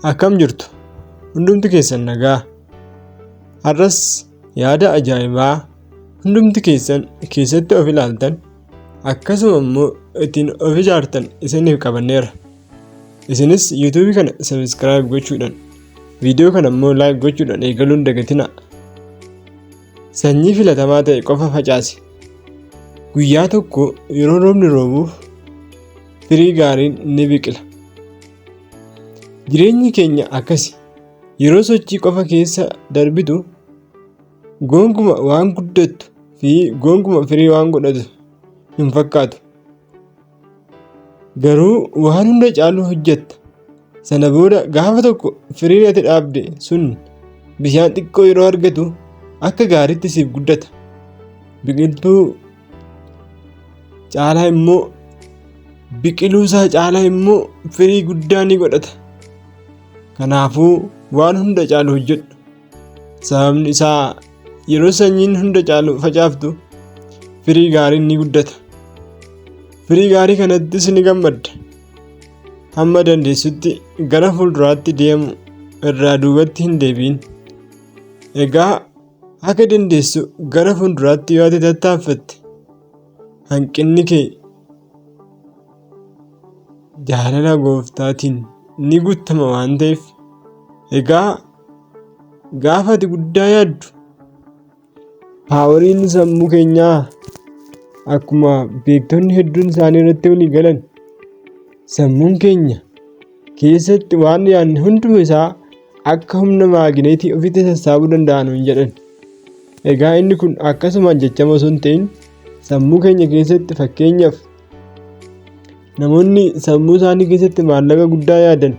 Akkam jirtu? Hundumti keessan nagaa. Har'as yaada ajaa'ibaa hundumti keessan keessatti of ilaaltan akkasuma immoo ittiin of ijaartan isiniif qabanneera. Isinis YouTube kana subscribe gochuudhaan viidiyoo kana immoo like gochuudhaan eegaluun dagatinaa. Sanyii filatamaa ta'e qofa facaasi. Guyyaa tokko yeroo roobni roobuuf firii gaariin ni biqila. Jireenyi keenya akkasi. Yeroo sochii qofa keessa darbitu gonkumaa waan guddattu fi gonkumaa firii waan godhatu hin fakkaatu. Garuu waan hunda caalu hojjetta. Sana booda gaafa tokko firiin ati dhaabde sun bishaan xiqqoo yeroo argatu akka gaariitti siif guddata. Biqiltuu caalaa immoo biqiluusaa caalaa immoo firii guddaa ni godhata. Kanaafuu waan hunda caalu hojjedhu. Sababni isaa yeroo sanyiin hunda caalu facaaftu firii gaariin ni guddata. Firii gaarii kanattis ni gammadda. Hamma dandeessutti gara fuulduraatti deemu irraa duubatti hin deebiin. Egaa akka dandeessu gara fuulduraatti yoo ati tattaaffatte hanqinni kee jaalala gooftaatiin ni guutama waan ta'eef, egaa gaafa ati guddaa yaaddu paaworiin sammuu keenyaa akkuma beektonni hedduun isaanii irratti walii galan sammuun keenya keessatti waan yaadne hunduma isaa akka humna maagineetii ofitti sassaabuu danda'an hin jedhan. Egaa inni kun akkasumaan jechama osoo hin ta'in sammuu keenya keessatti fakkeenyaaf namoonni sammuu isaanii keessatti maallaqa guddaa yaadan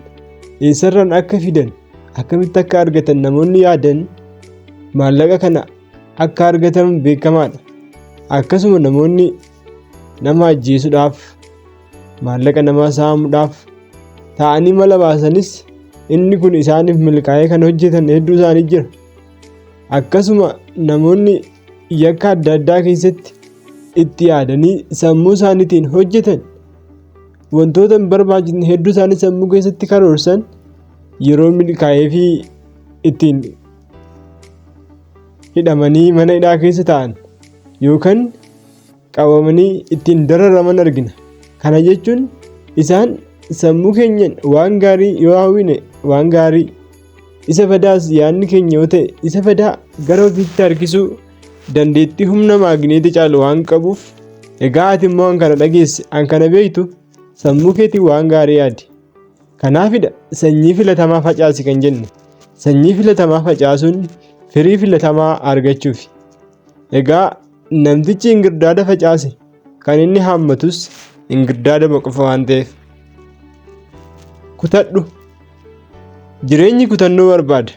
eessarraan akka fidan akkamitti akka argatan namoonni yaadan maallaqa kana akka argatan beekamaadha. Akkasuma namoonni nama ajjeesuudhaaf maallaqa namaa saamuudhaaf ta'anii mala baasanis inni kun isaaniif milkaa'ee kan hojjetan hedduu isaanii jira. Akkasuma namoonni yakka adda addaa keessatti itti yaadanii sammuu isaaniitiin hojjetan wantoota hin barbaachifne hedduu isaanii sammuu keessatti karoorsan yeroo milkaa'ee fi ittiin hidhamanii mana hidhaa keessa ta'an yookaan qabamanii ittiin dararaman argina. Kana jechuun isaan sammuu keenyan waan gaarii yoo hawwine waan gaarii, isa badaas yaadni keenya yoo ta'e isa badaa gara ofiitti harkisuu dandeettii humna maagineetii caalu waan qabuuf, egaa ati immoo an kana dhageesse an kana beektu sammuu keetii waan gaarii yaadi. Kanaafidha sanyii filatamaa facaasi kan jenne. Sanyii filatamaa facaasuun firii filatamaa argachuufi. Egaa namtichi ingirdaada facaase kan inni haammatus ingirdaada qofa waan ta'eef. Kutadhu. Jireenyi kutannoo barbaada.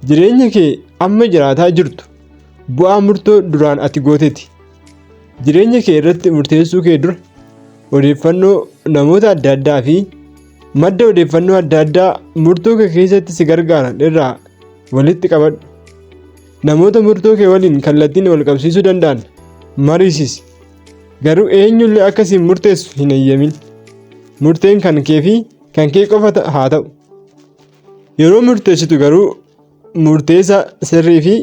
Jireenya kee amma jiraataa jirtu bu'aa murtoo duraan ati gooteeti. Jireenya kee irratti murteessuu kee dura odeeffannoo namoota adda addaa fi madda odeeffannoo adda addaa murtoo kee keessatti si gargaaran irraa walitti qabadhu. Namoota murtoo kee waliin kallattiin wal qabsiisuu danda'an mariisisi. Garuu eenyullee akkasiin murteessu hin eeyyamin. Murteen kan kee fi kan kee qofa haa ta'u. Yeroo murteessitu garuu murteessa sirrii fi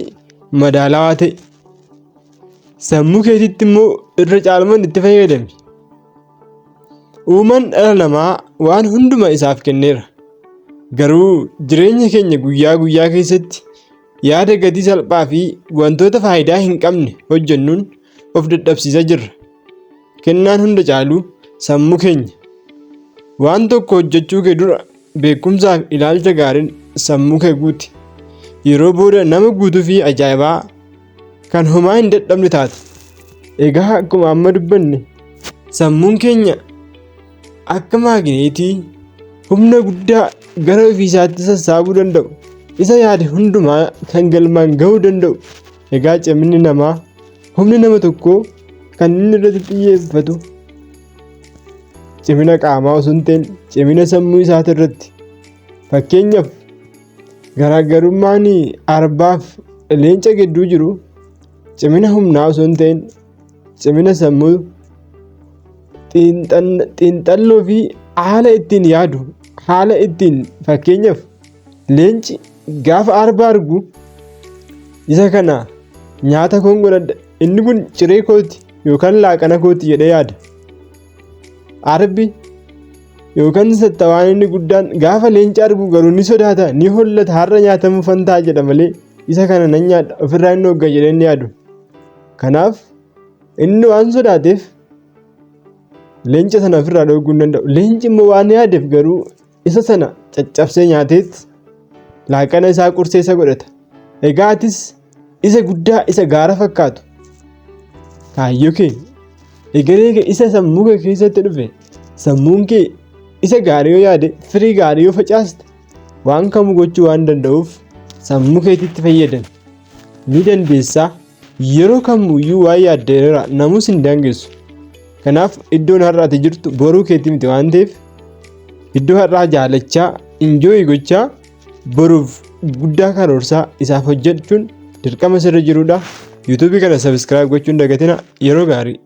madaalawaa ta'e. Sammuu keetitti immoo irra caalmaan itti fayyadami. Uumaan dhala namaa waan hundumaa isaaf kenneera. Garuu jireenya keenya guyyaa guyyaa keessatti yaada gatii salphaa fi wantoota faayidaa hin qabne hojjennuun of dadhabsiisaa jirra. Kennaan hunda caalu sammuu keenya. Waan tokko hojjechuu kee dura beekumsaa fi ilaalcha gaariin sammuu kee guuti. Yeroo booda nama guutuu fi ajaa'ibaa kan homaa hin dadhabne taata. Egaa akkuma amma dubbanne sammuun keenya akka maagineetii humna guddaa gara ofiisaatti sassaabuu danda'u, isa yaade hundumaa kan galmaan gahuu danda'u. Egaa ciminni namaa humni nama tokkoo kan inni irratti xiyyeeffatu cimina qaamaa osoo hin ta'in cimina sammuu isaati irratti. Fakkeenyaaf garaagarummaan arbaaf leenca gidduu jiru cimina humnaa osoo hin ta'in cimina sammuu xiinxalloo fi haala ittiin yaadu haala ittiin fakkeenyaaf leenci gaafa arba argu isa kana nyaata koon godhadha inni kun ciree kooti yookaan laaqana kooti jedhee yaada. Arbi yookaan sattawaan inni guddaan gaafa leenci argu garuu ni sodaata ni hollata har'a nyaatamuu fantaa jedha malee isa kana nan nyaadha ofirraa inni hogga jedhee inni yaadu. Kanaaf inni waan sodaateef leenca sana ofirraa dhooguu hin danda'u. Leenci immoo waan yaadeef garuu isa sana caccabsee nyaateet laaqana isaa qursee isa godhata. Egaa atis isa guddaa isa gaara fakkaatu kaayyoo kee egeree kee isa sammuu kee keessatti dhufe sammuun kee isa gaarii yoo yaade firii gaarii yoo facaaste waan kamuu gochuu waan danda'uuf sammuu keetitti fayyadami. Ni dandeessaa yeroo kamuyyuu waan yaaddeera namus hin daangessu. Kanaaf iddoon har'a ati jirtu boruu keetii miti waan ta'eef iddoo har'aa jaalachaa injooyi gochaa boruuf guddaa karoorsaa isaaf hojjechuun dirqama sirra jirudha. YouTube kana subscribe gochuun dagatina. Yeroo gaarii.